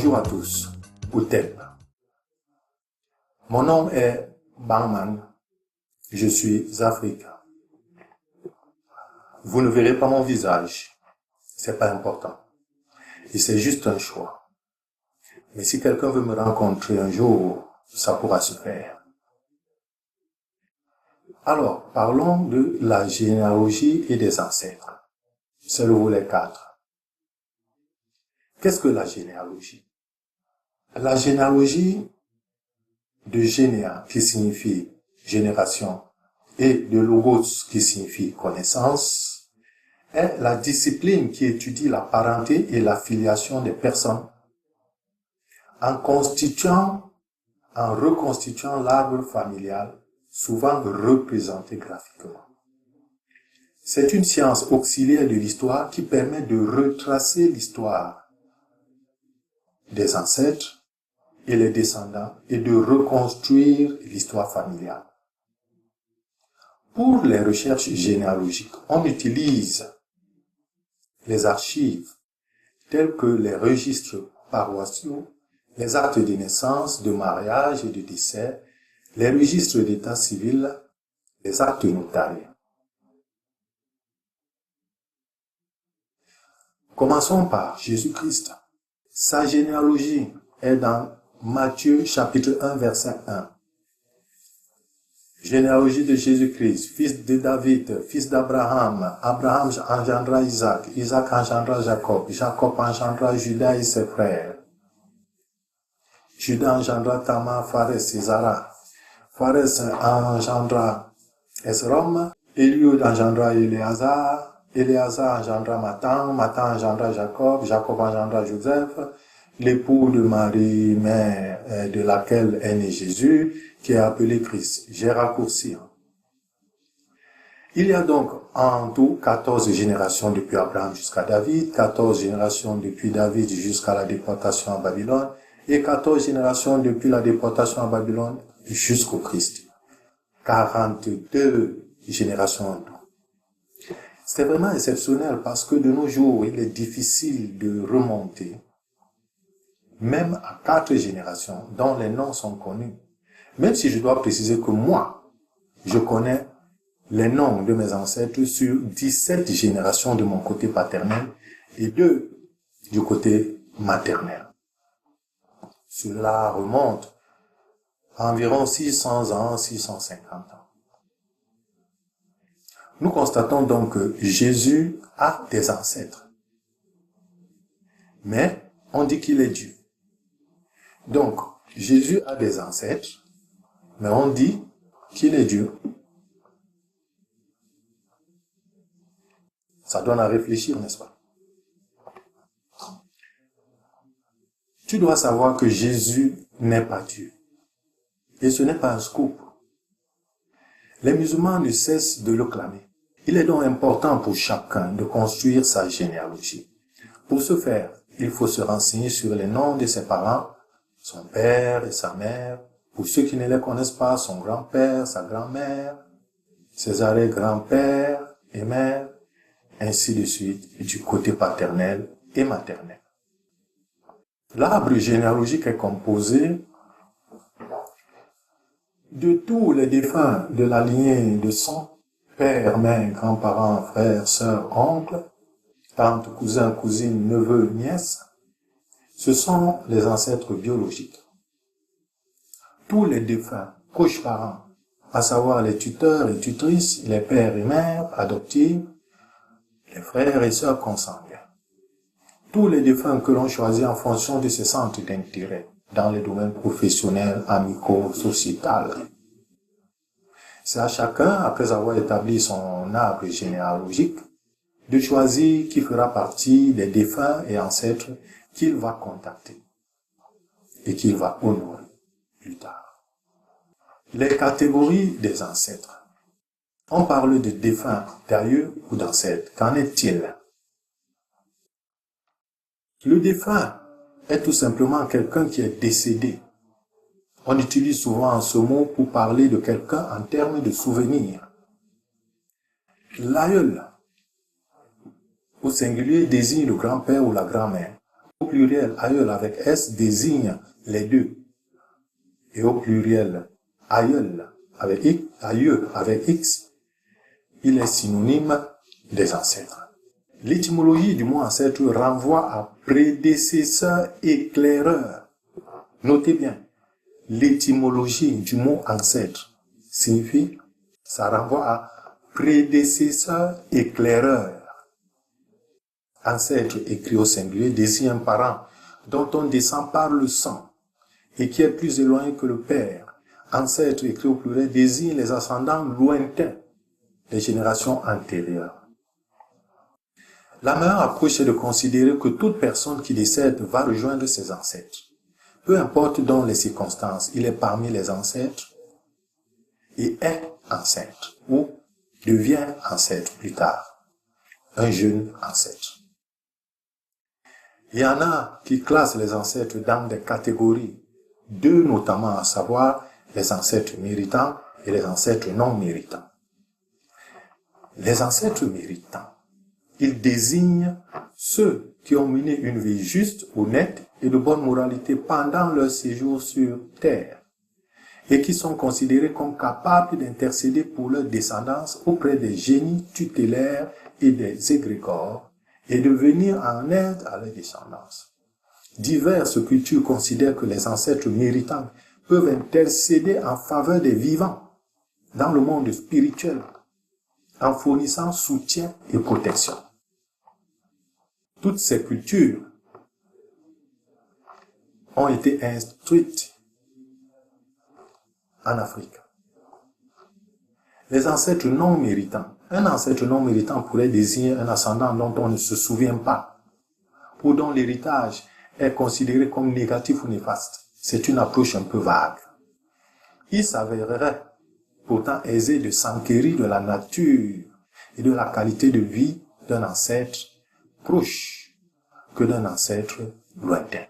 Bonjour à tous, Utep. Mon nom est Bangman, je suis africain. Vous ne verrez pas mon visage, c'est pas important. Et c'est juste un choix. Mais si quelqu'un veut me rencontrer un jour, ça pourra se faire. Alors, parlons de la généalogie et des ancêtres. C'est le volet 4. Qu'est-ce que la généalogie? La généalogie de généa, qui signifie génération, et de logos, qui signifie connaissance, est la discipline qui étudie la parenté et la filiation des personnes en reconstituant l'arbre familial, souvent représenté graphiquement. C'est une science auxiliaire de l'histoire qui permet de retracer l'histoire des ancêtres et les descendants et de reconstruire l'histoire familiale. Pour les recherches généalogiques, on utilise les archives telles que les registres paroissiaux, les actes de naissance, de mariage et de décès, les registres d'état civil, les actes notariés. Commençons par Jésus-Christ. Sa généalogie est dans Matthieu chapitre 1 verset 1. Généalogie de Jésus-Christ, fils de David, fils d'Abraham. Abraham engendra Isaac, Isaac engendra Jacob, Jacob engendra Judas et ses frères. Judas engendra Tamar, Pharez et Zara. Pharez engendra Esrom, Eliud engendra Éléazar, Éléazar engendra Matan, Matan engendra Jacob, Jacob engendra Joseph, l'époux de Marie, mère de laquelle est né Jésus, qui est appelé Christ. J'ai raccourci. Il y a donc en tout 14 générations depuis Abraham jusqu'à David, 14 générations depuis David jusqu'à la déportation à Babylone, et 14 générations depuis la déportation à Babylone jusqu'au Christ. 42 générations en tout. C'est vraiment exceptionnel parce que de nos jours, il est difficile de remonter même à 4 générations dont les noms sont connus. Même si je dois préciser que moi, je connais les noms de mes ancêtres sur 17 générations de mon côté paternel et 2 du côté maternel. Cela remonte à environ 600 ans, 650 ans. Nous constatons donc que Jésus a des ancêtres. Mais on dit qu'il est Dieu. Donc, Jésus a des ancêtres, mais on dit qu'il est Dieu. Ça donne à réfléchir, n'est-ce pas? Tu dois savoir que Jésus n'est pas Dieu. Et ce n'est pas un scoop. Les musulmans ne cessent de le clamer. Il est donc important pour chacun de construire sa généalogie. Pour ce faire, il faut se renseigner sur les noms de ses parents, son père et sa mère. Pour ceux qui ne les connaissent pas, son grand-père, sa grand-mère, ses arrière-grands-pères et mères, ainsi de suite, du côté paternel et maternel. L'arbre généalogique est composé de tous les défunts de la lignée de son père, mère, grands-parents, frères, sœurs, oncles, tantes, cousins, cousines, neveux, nièces. Ce sont les ancêtres biologiques. Tous les défunts proches parents, à savoir les tuteurs et tutrices, les pères et mères adoptifs, les frères et sœurs consanguins. Tous les défunts que l'on choisit en fonction de ses centres d'intérêt dans les domaines professionnels, amicaux, sociétals. C'est à chacun, après avoir établi son arbre généalogique, de choisir qui fera partie des défunts et ancêtres qu'il va contacter et qu'il va honorer plus tard. Les catégories des ancêtres. On parle de défunts, d'aïeux ou d'ancêtres. Qu'en est-il? Le défunt est tout simplement quelqu'un qui est décédé. On utilise souvent ce mot pour parler de quelqu'un en termes de souvenir. L'aïeul, au singulier, désigne le grand-père ou la grand-mère. au pluriel aïeul avec S désigne les deux. Et au pluriel aïeul avec X, aïeux avec X, il est synonyme des ancêtres. L'étymologie du mot ancêtre renvoie à prédécesseur éclaireur. Notez bien, l'étymologie du mot ancêtre signifie, ça renvoie à prédécesseur éclaireur. Ancêtre écrit au singulier désigne un parent dont on descend par le sang et qui est plus éloigné que le père. Ancêtre écrit au pluriel désigne les ascendants lointains, les générations antérieures. La meilleure approche est de considérer que toute personne qui décède va rejoindre ses ancêtres. Peu importe dans les circonstances, il est parmi les ancêtres et est ancêtre ou devient ancêtre plus tard, un jeune ancêtre. Il y en a qui classent les ancêtres dans des catégories, deux notamment, à savoir les ancêtres méritants et les ancêtres non méritants. Les ancêtres méritants, ils désignent ceux qui ont mené une vie juste, honnête et de bonne moralité pendant leur séjour sur terre et qui sont considérés comme capables d'intercéder pour leur descendance auprès des génies tutélaires et des égrégores et de venir en aide à leur descendance. Diverses cultures considèrent que les ancêtres méritants peuvent intercéder en faveur des vivants dans le monde spirituel en fournissant soutien et protection. Toutes ces cultures ont été instruites en Afrique. Les ancêtres non méritants. Un ancêtre non méritant pourrait désigner un ascendant dont on ne se souvient pas, ou dont l'héritage est considéré comme négatif ou néfaste. C'est une approche un peu vague. Il s'avérerait pourtant aisé de s'enquérir de la nature et de la qualité de vie d'un ancêtre proche que d'un ancêtre lointain.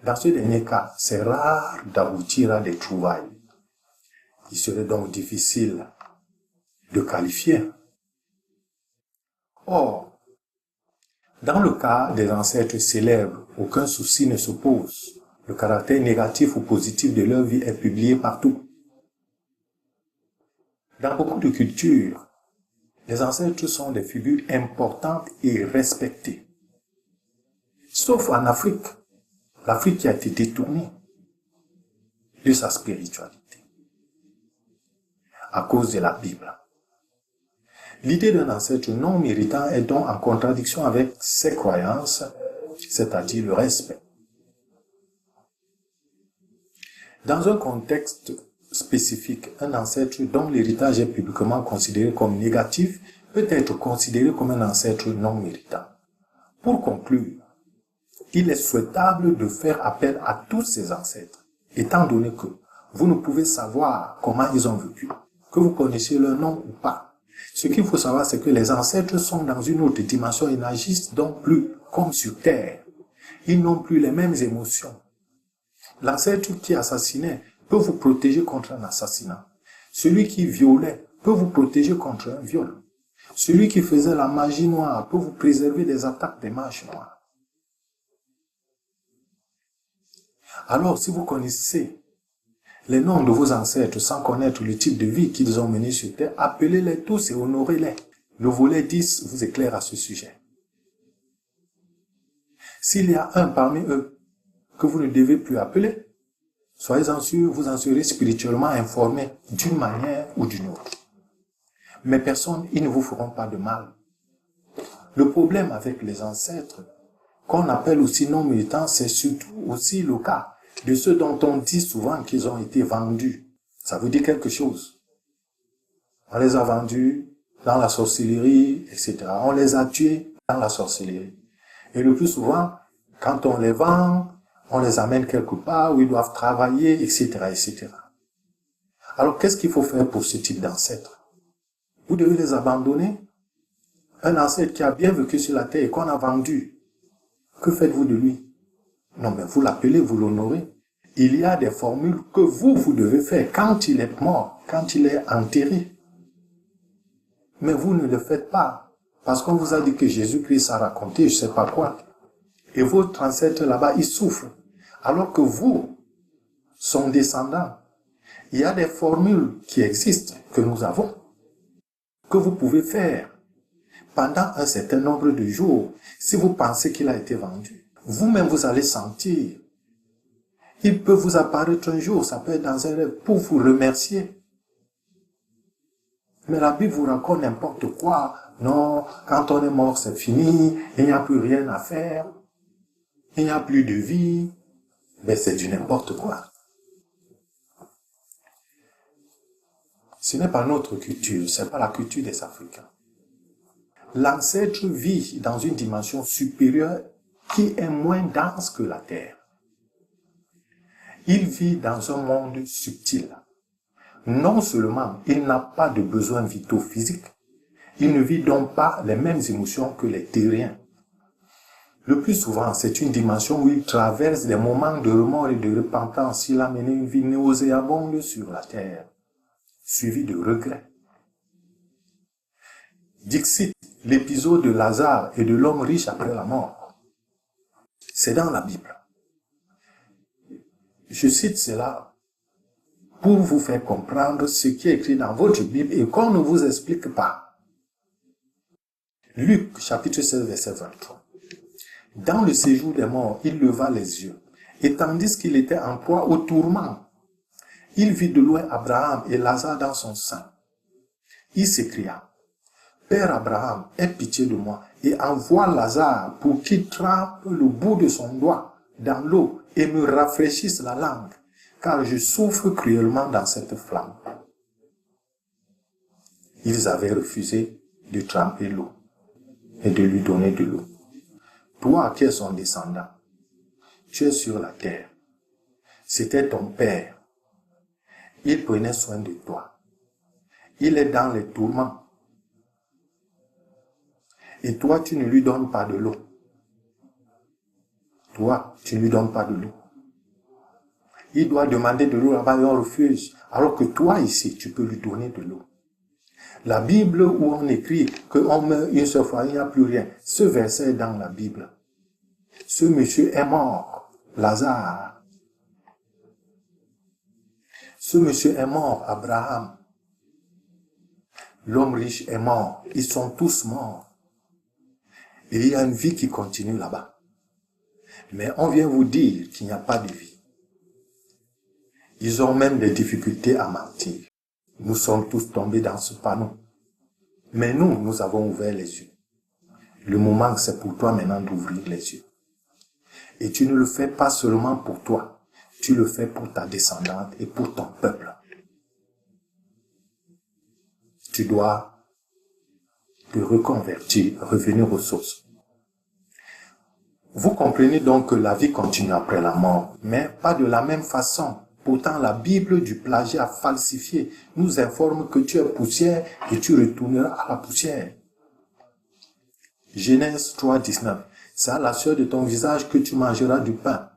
Dans ce dernier cas, c'est rare d'aboutir à des trouvailles. Il serait donc difficile de qualifier. Or, dans le cas des ancêtres célèbres, aucun souci ne se pose. Le caractère négatif ou positif de leur vie est publié partout. Dans beaucoup de cultures, les ancêtres sont des figures importantes et respectées. Sauf en Afrique, l'Afrique qui a été détournée de sa spiritualité à cause de la Bible. L'idée d'un ancêtre non méritant est donc en contradiction avec ses croyances, c'est-à-dire le respect. Dans un contexte spécifique, un ancêtre dont l'héritage est publiquement considéré comme négatif peut être considéré comme un ancêtre non méritant. Pour conclure, il est souhaitable de faire appel à tous ces ancêtres, étant donné que vous ne pouvez savoir comment ils ont vécu, que vous connaissez leur nom ou pas. Ce qu'il faut savoir, c'est que les ancêtres sont dans une autre dimension et n'agissent donc plus comme sur terre. Ils n'ont plus les mêmes émotions. L'ancêtre qui assassinait peut vous protéger contre un assassinat. Celui qui violait peut vous protéger contre un viol. Celui qui faisait la magie noire peut vous préserver des attaques des mages noirs. Alors, si vous connaissez les noms de vos ancêtres sans connaître le type de vie qu'ils ont mené sur terre, appelez-les tous et honorez-les. Le volet 10 vous éclaire à ce sujet. S'il y a un parmi eux que vous ne devez plus appeler, soyez-en sûr, vous en serez spirituellement informé d'une manière ou d'une autre. Mais personne, ils ne vous feront pas de mal. Le problème avec les ancêtres, qu'on appelle aussi non méritants, c'est surtout aussi le cas de ceux dont on dit souvent qu'ils ont été vendus. Ça veut dire quelque chose. On les a vendus dans la sorcellerie, etc. On les a tués dans la sorcellerie. Et le plus souvent, quand on les vend, on les amène quelque part où ils doivent travailler, etc., etc. Alors, qu'est-ce qu'il faut faire pour ce type d'ancêtres? Vous devez les abandonner. Un ancêtre qui a bien vécu sur la terre et qu'on a vendu, que faites-vous de lui? Non, mais vous l'appelez, vous l'honorez. Il y a des formules que vous devez faire quand il est mort, quand il est enterré. Mais vous ne le faites pas, parce qu'on vous a dit que Jésus-Christ a raconté je ne sais pas quoi. Et votre ancêtre là-bas, il souffre. Alors que vous, son descendant, il y a des formules qui existent, que nous avons, que vous pouvez faire pendant un certain nombre de jours. Si vous pensez qu'il a été vendu, vous-même vous allez sentir. Il peut vous apparaître un jour, ça peut être dans un rêve, pour vous remercier. Mais la Bible vous raconte n'importe quoi. Non, quand on est mort, c'est fini, il n'y a plus rien à faire, il n'y a plus de vie. Mais c'est du n'importe quoi. Ce n'est pas notre culture, ce n'est pas la culture des Africains. L'ancêtre vit dans une dimension supérieure qui est moins dense que la terre. Il vit dans un monde subtil. Non seulement il n'a pas de besoins vitaux physiques, il ne vit donc pas les mêmes émotions que les terriens. Le plus souvent, c'est une dimension où il traverse des moments de remords et de repentance. Il a mené une vie nauséabonde sur la terre, suivie de regrets. Dixit, l'épisode de Lazare et de l'homme riche après la mort. C'est dans la Bible. Je cite cela pour vous faire comprendre ce qui est écrit dans votre Bible et qu'on ne vous explique pas. Luc, chapitre 16, verset 23. Dans le séjour des morts, il leva les yeux, et tandis qu'il était en proie au tourment, il vit de loin Abraham et Lazare dans son sein. Il s'écria, « Père Abraham, aie pitié de moi, et envoie Lazare pour qu'il trempe le bout de son doigt dans l'eau et me rafraîchisse la langue, car je souffre cruellement dans cette flamme. » Ils avaient refusé de tremper l'eau et de lui donner de l'eau. Toi qui es son descendant, tu es sur la terre. C'était ton père. Il prenait soin de toi. Il est dans les tourments. Et toi, tu ne lui donnes pas de l'eau. Toi, tu ne lui donnes pas de l'eau. Il doit demander de l'eau là-bas et on refuse. Alors que toi, ici, tu peux lui donner de l'eau. La Bible où on écrit qu'on meurt une seule fois, il n'y a plus rien. Ce verset est dans la Bible. Ce monsieur est mort, Lazare. Ce monsieur est mort, Abraham. L'homme riche est mort. Ils sont tous morts. Et il y a une vie qui continue là-bas. Mais on vient vous dire qu'il n'y a pas de vie. Ils ont même des difficultés à mentir. Nous sommes tous tombés dans ce panneau. Mais nous avons ouvert les yeux. Le moment, c'est pour toi maintenant d'ouvrir les yeux. Et tu ne le fais pas seulement pour toi. Tu le fais pour ta descendante et pour ton peuple. Tu dois te reconvertir, revenir aux sources. Vous comprenez donc que la vie continue après la mort, mais pas de la même façon. Pourtant, la Bible du plagiat falsifié nous informe que tu es poussière et tu retourneras à la poussière. Genèse 3, 19. C'est à la sueur de ton visage que tu mangeras du pain,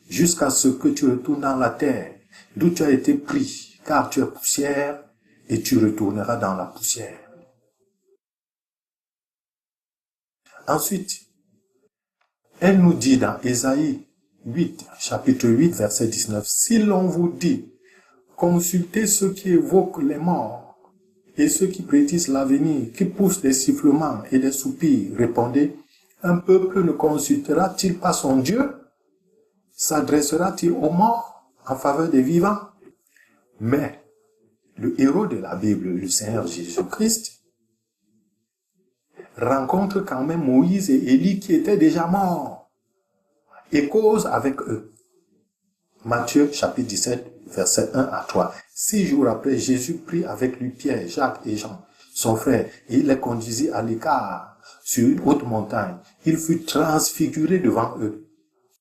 jusqu'à ce que tu retournes dans la terre, d'où tu as été pris, car tu es poussière et tu retourneras dans la poussière. Ensuite, elle nous dit dans Ésaïe 8, chapitre 8, verset 19, « Si l'on vous dit, consultez ceux qui évoquent les morts et ceux qui prédisent l'avenir, qui poussent des sifflements et des soupirs, répondez, un peuple ne consultera-t-il pas son Dieu? S'adressera-t-il aux morts en faveur des vivants? » Mais le héros de la Bible, le Seigneur Jésus-Christ, rencontre quand même Moïse et Élie qui étaient déjà morts et cause avec eux. Matthieu chapitre 17, verset 1 à 3. 6 jours après, Jésus prit avec lui Pierre, Jacques et Jean, son frère, et il les conduisit à l'écart sur une haute montagne. Il fut transfiguré devant eux.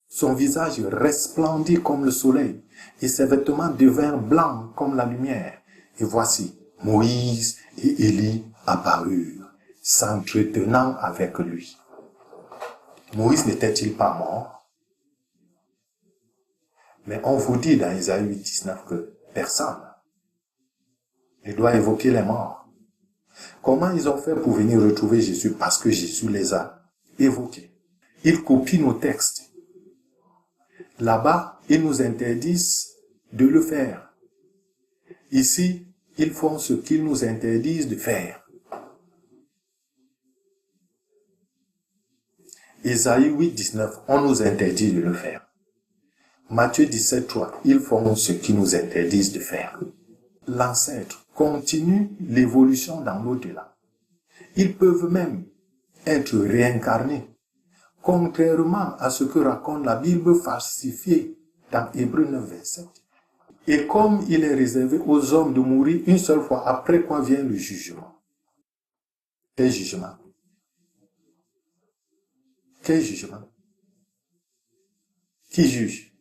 Son visage resplendit comme le soleil, et ses vêtements devinrent blancs comme la lumière. Et voici, Moïse et Élie apparurent, s'entretenant avec lui. Moïse n'était-il pas mort? Mais on vous dit dans Isaïe 8, 19 que personne ne doit évoquer les morts. Comment ils ont fait pour venir retrouver Jésus? Parce que Jésus les a évoqués. Ils copient nos textes. Là-bas, ils nous interdisent de le faire. Ici, ils font ce qu'ils nous interdisent de faire. Ésaïe 8, 19, on nous interdit de le faire. Matthieu 17, 3, ils font ce qu'ils nous interdisent de faire. L'ancêtre continue l'évolution dans l'au-delà. Ils peuvent même être réincarnés, contrairement à ce que raconte la Bible falsifiée dans Hébreux 9, 27. Et comme il est réservé aux hommes de mourir une seule fois, après quoi vient le jugement. Quel jugement? Quel jugement? Qui juge?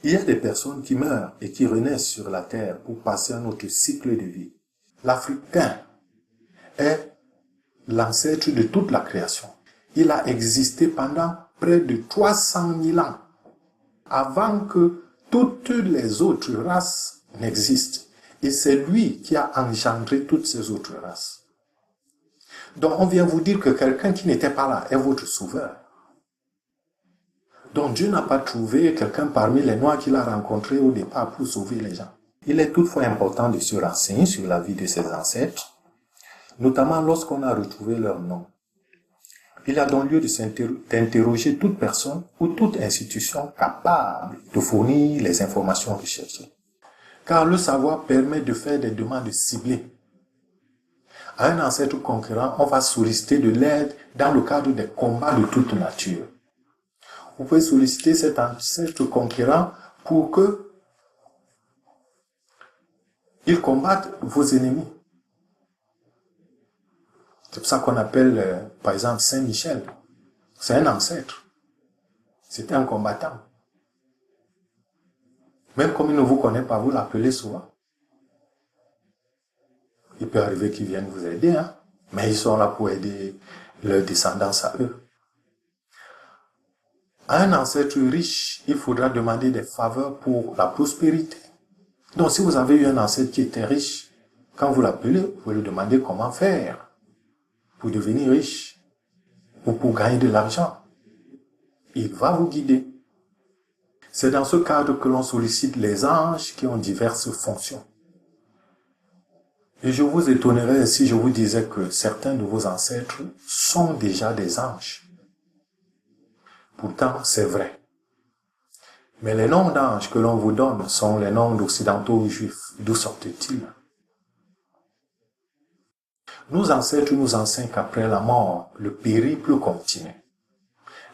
Il y a des personnes qui meurent et qui renaissent sur la terre pour passer un autre cycle de vie. L'Africain est l'ancêtre de toute la création. Il a existé pendant près de 300 000 ans avant que toutes les autres races n'existent. Et c'est lui qui a engendré toutes ces autres races. Donc on vient vous dire que quelqu'un qui n'était pas là est votre sauveur. Donc Dieu n'a pas trouvé quelqu'un parmi les Noirs qu'il a rencontrés au départ pour sauver les gens. Il est toutefois important de se renseigner sur la vie de ses ancêtres, notamment lorsqu'on a retrouvé leur nom. Il y a donc lieu d'interroger toute personne ou toute institution capable de fournir les informations recherchées. Car le savoir permet de faire des demandes ciblées. À un ancêtre conquérant, on va solliciter de l'aide dans le cadre des combats de toute nature. Vous pouvez solliciter cet ancêtre conquérant pour que il combatte vos ennemis. C'est pour ça qu'on appelle, par exemple, Saint Michel. C'est un ancêtre. C'était un combattant. Même comme il ne vous connaît pas, vous l'appelez souvent. Il peut arriver qu'ils viennent vous aider, hein? Mais ils sont là pour aider leurs descendants à eux. À un ancêtre riche, il faudra demander des faveurs pour la prospérité. Donc si vous avez eu un ancêtre qui était riche, quand vous l'appelez, vous pouvez lui demander comment faire pour devenir riche ou pour gagner de l'argent. Il va vous guider. C'est dans ce cadre que l'on sollicite les anges qui ont diverses fonctions. Et je vous étonnerais si je vous disais que certains de vos ancêtres sont déjà des anges. Pourtant, c'est vrai. Mais les noms d'anges que l'on vous donne sont les noms d'occidentaux juifs. D'où sortent-ils? Nos ancêtres nous enseignent qu'après la mort, le périple continue.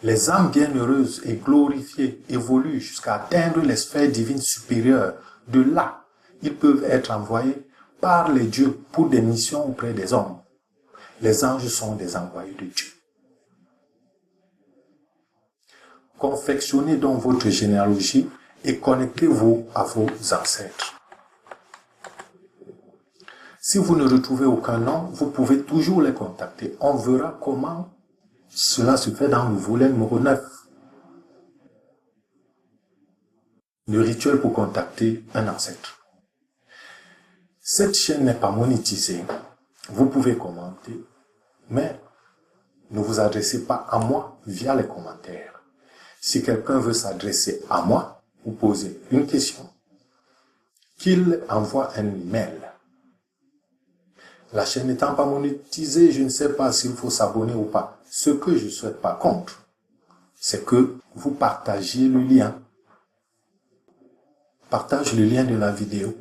Les âmes bienheureuses et glorifiées évoluent jusqu'à atteindre les sphères divines supérieures. De là, ils peuvent être envoyés par les dieux pour des missions auprès des hommes. Les anges sont des envoyés de Dieu. Confectionnez donc votre généalogie et connectez-vous à vos ancêtres. Si vous ne retrouvez aucun nom, vous pouvez toujours les contacter. On verra comment cela se fait dans le volet numéro 9. Le rituel pour contacter un ancêtre. Cette chaîne n'est pas monétisée. Vous pouvez commenter, mais ne vous adressez pas à moi via les commentaires. Si quelqu'un veut s'adresser à moi, vous posez une question, qu'il envoie un email. La chaîne n'étant pas monétisée, je ne sais pas s'il faut s'abonner ou pas. Ce que je souhaite par contre, c'est que vous partagiez le lien. Partage le lien de la vidéo.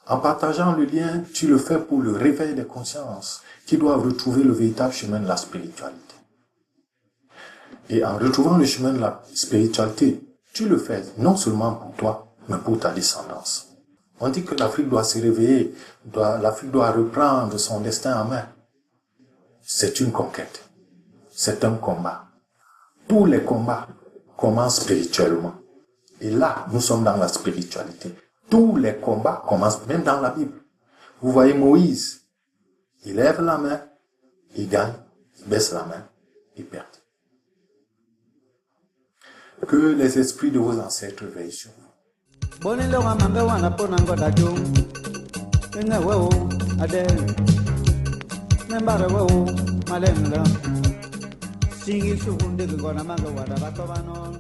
En partageant le lien, tu le fais pour le réveil des consciences qui doivent retrouver le véritable chemin de la spiritualité. Et en retrouvant le chemin de la spiritualité, tu le fais non seulement pour toi, mais pour ta descendance. On dit que l'Afrique doit se réveiller, l'Afrique doit reprendre son destin en main. C'est une conquête. C'est un combat. Tous les combats commencent spirituellement. Et là, nous sommes dans la spiritualité. Tous les combats commencent même dans la Bible. Vous voyez Moïse, il lève la main, il gagne, il baisse la main, il perd. Que les esprits de vos ancêtres veillent sur vous. Singil sukunde gona manga wada bato banon